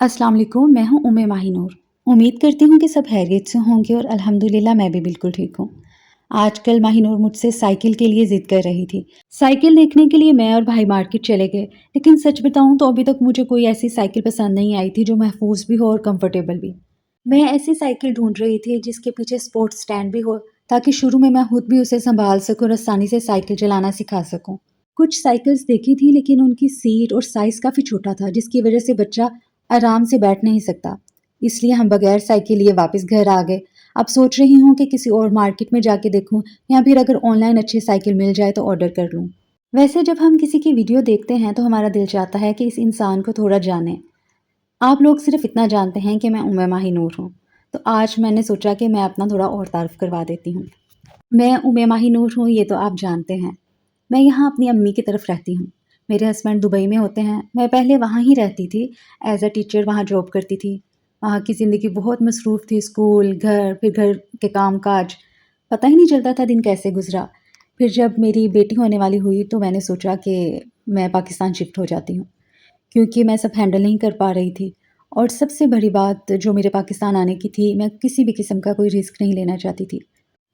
अस्सलाम वालेकुम, मैं हूँ उम्मे माही नूर। उम्मीद करती हूँ कि सब खैरियत से होंगे और अल्हम्दुलिल्लाह मैं भी बिल्कुल ठीक हूँ। आजकल माही नूर मुझसे साइकिल के लिए ज़िद कर रही थी। साइकिल देखने के लिए मैं और भाई मार्केट चले गए, लेकिन सच बताऊँ तो अभी तक मुझे कोई ऐसी साइकिल पसंद नहीं आई थी जो महफूज भी हो और कंफर्टेबल भी। मैं ऐसी साइकिल ढूंढ रही थी जिसके पीछे स्पोर्ट्स स्टैंड भी हो, ताकि शुरू में मैं खुद भी उसे संभाल सकूँ और आसानी से साइकिल चलाना सिखा सकूँ। कुछ साइकिल्स देखी थी लेकिन उनकी सीट और साइज़ काफ़ी छोटा था, जिसकी वजह से बच्चा आराम से बैठ नहीं सकता। इसलिए हम बगैर साइकिल लिए वापस घर आ गए। अब सोच रही हूँ कि किसी और मार्केट में जाके देखूँ या फिर अगर ऑनलाइन अच्छी साइकिल मिल जाए तो ऑर्डर कर लूँ। वैसे जब हम किसी की वीडियो देखते हैं तो हमारा दिल चाहता है कि इस इंसान को थोड़ा जानें। आप लोग सिर्फ इतना जानते हैं कि मैं उम्मे माही नूर हूँ। तो आज मैंने सोचा कि मैं अपना थोड़ा और तारुफ करवा देती हूँ। मैं उम्मे माही नूर हूँ, ये तो आप जानते हैं। मैं यहाँ अपनी अम्मी की तरफ रहती हूँ। मेरे हस्बैंड दुबई में होते हैं। मैं पहले वहाँ ही रहती थी, एज़ अ टीचर वहाँ जॉब करती थी। वहाँ की ज़िंदगी बहुत मसरूफ़ थी, स्कूल, घर, फिर घर के काम-काज, पता ही नहीं चलता था दिन कैसे गुज़रा। फिर जब मेरी बेटी होने वाली हुई तो मैंने सोचा कि मैं पाकिस्तान शिफ्ट हो जाती हूँ, क्योंकि मैं सब हैंडल नहीं कर पा रही थी। और सबसे बड़ी बात जो मेरे पाकिस्तान आने की थी, मैं किसी भी किस्म का कोई रिस्क नहीं लेना चाहती थी।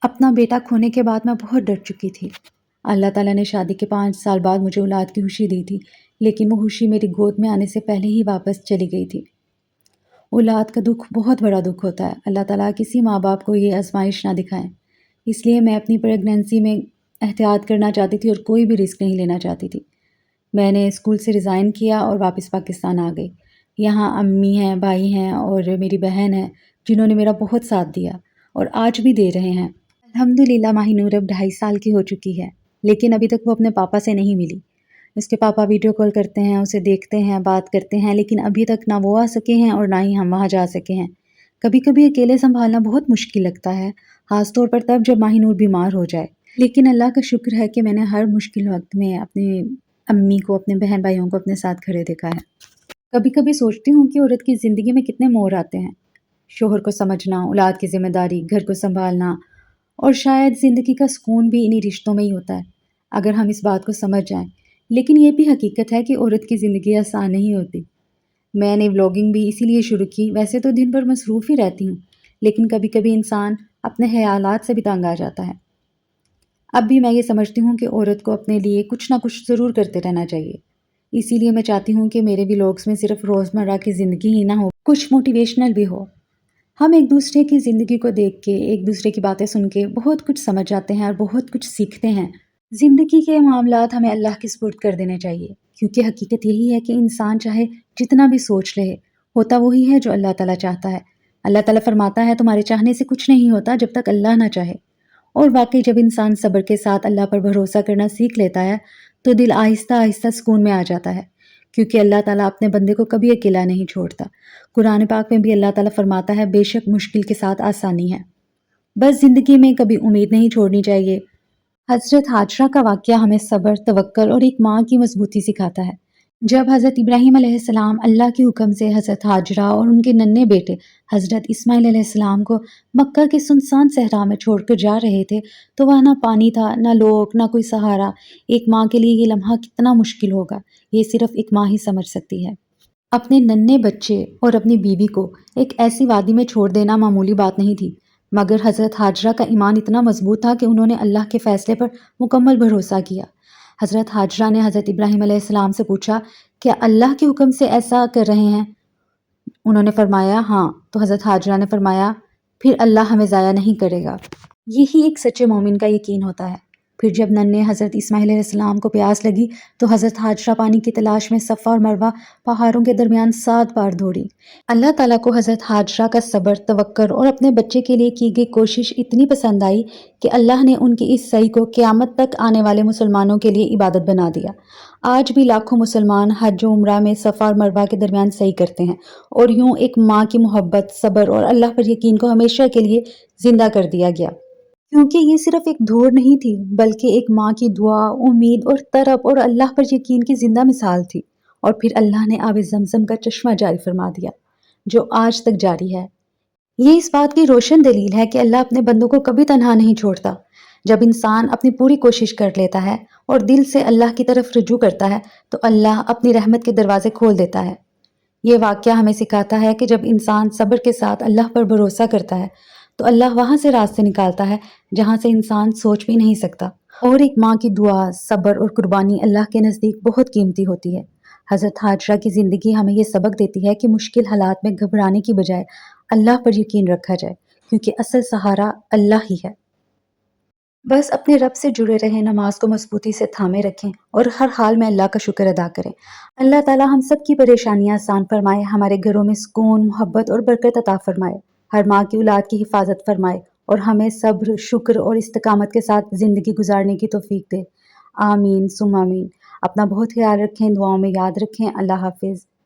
अपना बेटा खोने के बाद मैं बहुत डर चुकी थी। अल्लाह ताला ने शादी के 5 साल बाद मुझे औलाद की खुशी दी थी, लेकिन वो खुशी मेरी गोद में आने से पहले ही वापस चली गई थी। औलाद का दुःख बहुत बड़ा दुःख होता है। अल्लाह ताला किसी माँ-बाप को ये आज़माइश ना दिखाएँ। इसलिए मैं अपनी प्रेगनेंसी में एहतियात करना चाहती थी और कोई भी रिस्क नहीं लेना चाहती थी। मैंने स्कूल से रिज़ाइन किया और वापस पाकिस्तान आ गई। यहाँ अम्मी हैं, भाई हैं और मेरी बहन है, जिन्होंने मेरा बहुत साथ दिया और आज भी दे रहे हैं। अल्हम्दुलिल्लाह माहिनूर अब 2.5 साल की हो चुकी है, लेकिन अभी तक वो अपने पापा से नहीं मिली। उसके पापा वीडियो कॉल करते हैं, उसे देखते हैं, बात करते हैं, लेकिन अभी तक ना वो आ सके हैं और ना ही हम वहाँ जा सके हैं। कभी-कभी अकेले सँभालना बहुत मुश्किल लगता है, ख़ास तौर पर तब जब माहिनूर बीमार हो जाए। लेकिन अल्लाह का शुक्र है कि मैंने हर मुश्किल वक़्त में अपनी अम्मी को, अपने बहन-भाइयों को अपने साथ खड़े देखा है। कभी-कभी सोचती हूँ कि औरत की ज़िंदगी में कितने मोड़ आते हैं। शोहर को समझना, औलाद की ज़िम्मेदारी, घर को सँभालना और शायद ज़िंदगी का सुकून भी इन्हीं रिश्तों में ही होता है, अगर हम इस बात को समझ जाएँ। लेकिन ये भी हकीकत है कि औरत की ज़िंदगी आसान नहीं होती। मैंने व्लॉगिंग भी इसीलिए शुरू की। वैसे तो दिन भर मसरूफ़ ही रहती हूँ, लेकिन कभी-कभी इंसान अपने ख़यालात से भी तंग आ जाता है। अब भी मैं ये समझती हूँ कि औरत को अपने लिए कुछ ना कुछ ज़रूर करते रहना चाहिए। इसीलिए मैं चाहती हूँ कि मेरे व्लॉग्स में सिर्फ़ रोज़मर्रा की ज़िंदगी ही ना हो, कुछ मोटिवेशनल भी हो। हम एक-दूसरे की ज़िंदगी को देख के, एक-दूसरे की बातें सुन के बहुत कुछ समझ जाते हैं और बहुत कुछ सीखते हैं। ज़िंदगी के मामलात हमें अल्लाह के सुपुर्द कर देने चाहिए, क्योंकि हकीकत यही है कि इंसान चाहे जितना भी सोच ले, होता वही है जो अल्लाह ताला चाहता है। अल्लाह ताला फ़रमाता है तुम्हारे चाहने से कुछ नहीं होता जब तक अल्लाह ना चाहे। और वाक़ई जब इंसान सब्र के साथ अल्लाह पर भरोसा करना सीख लेता है, तो दिल आहिस्ता-आहिस्ता सुकून में आ जाता है, क्योंकि अल्लाह ताला अपने बंदे को कभी अकेला नहीं छोड़ता। कुरान पाक में भी अल्लाह ताला फ़रमाता है, बेशक मुश्किल के साथ आसानी है। बस ज़िंदगी में कभी उम्मीद नहीं छोड़नी चाहिए। हज़रत हाजरा का वाक़या हमें सब्र, तवक्कुल और एक माँ की मज़बूती सिखाता है। जब हज़रत इब्राहीम अलैहिस्सलाम अल्लाह के हुक्म से हज़रत हाजरा और उनके नन्हे बेटे हज़रत इस्माईल अलैहिस्सलाम को मक्का के सुनसान सहरा में छोड़कर जा रहे थे, तो वहाँ ना पानी था, ना लोग, ना कोई सहारा। एक माँ के लिए ये लम्हा कितना मुश्किल होगा, ये सिर्फ़ एक माँ ही समझ सकती है। अपने नन्हे बच्चे और अपनी बीवी को एक ऐसी वादी में छोड़ देना मामूली बात नहीं थी, मगर हज़रत हाजरा का ईमान इतना मज़बूत था कि उन्होंने अल्लाह के फ़ैसले पर मुकम्मल भरोसा किया। हज़रत हाजरा ने हज़रत इब्राहीम अलैहिस्सलाम से पूछा, क्या अल्लाह के हुक्म से ऐसा कर रहे हैं? उन्होंने फरमाया, हाँ। तो हज़रत हाजरा ने फरमाया, फिर अल्लाह हमें ज़ाया नहीं करेगा। यही एक सच्चे मोमिन का यकीन होता है। फिर जब नन्हे हज़रत इस्माईल अलैहिस्सलाम को प्यास लगी, तो हज़रत हाजरा पानी की तलाश में सफ़ा और मरवा पहाड़ों के दरमियान 7 बार दौड़ी। अल्लाह ताला को हज़रत हाजरा का सब्र, तवक्कुल और अपने बच्चे के लिए की गई कोशिश इतनी पसंद आई कि अल्लाह ने उनकी इस सही को क़यामत तक आने वाले मुसलमानों के लिए इबादत बना दिया। आज भी लाखों मुसलमान हज व उम्रा में सफ़ा और मरवा के दरमियान सही करते हैं और यूँ एक माँ की मोहब्बत, सब्र और अल्लाह पर यकीन को हमेशा के लिए ज़िंदा कर दिया गया। क्योंकि ये सिर्फ़ एक दौड़ नहीं थी, बल्कि एक माँ की दुआ, उम्मीद और तड़प और अल्लाह पर यकीन की ज़िंदा मिसाल थी। और फिर अल्लाह ने आब ज़मज़म का चश्मा जारी फरमा दिया, जो आज तक जारी है। ये इस बात की रोशन दलील है कि अल्लाह अपने बंदों को कभी तन्हा नहीं छोड़ता। जब इंसान अपनी पूरी कोशिश कर लेता है और दिल से अल्लाह की तरफ रुजू करता है, तो अल्लाह अपनी रहमत के दरवाज़े खोल देता है। یہ واقعہ ہمیں سکھاتا ہے کہ جب انسان صبر کے ساتھ اللہ پر بھروسہ کرتا ہے تو اللہ وہاں سے راستے نکالتا ہے جہاں سے انسان سوچ بھی نہیں سکتا۔ اور ایک ماں کی دعا، صبر اور قربانی اللہ کے نزدیک بہت قیمتی ہوتی ہے۔ حضرت حاجرہ کی زندگی ہمیں یہ سبق دیتی ہے کہ مشکل حالات میں گھبرانے کی بجائے اللہ پر یقین رکھا جائے، کیونکہ اصل سہارا اللہ ہی ہے۔ بس اپنے رب سے جڑے رہیں، نماز کو مضبوطی سے تھامے رکھیں اور ہر حال میں اللہ کا شکر ادا کریں۔ اللہ تعالیٰ ہم سب کی پریشانیاں آسان فرمائے، ہمارے گھروں میں سکون، محبت اور برکت عطا فرمائے، ہر ماں کی اولاد کی حفاظت فرمائے اور ہمیں صبر، شکر اور استقامت کے ساتھ زندگی گزارنے کی توفیق دے۔ آمین ثم آمین۔ اپنا بہت خیال رکھیں، دعاؤں میں یاد رکھیں۔ اللہ حافظ۔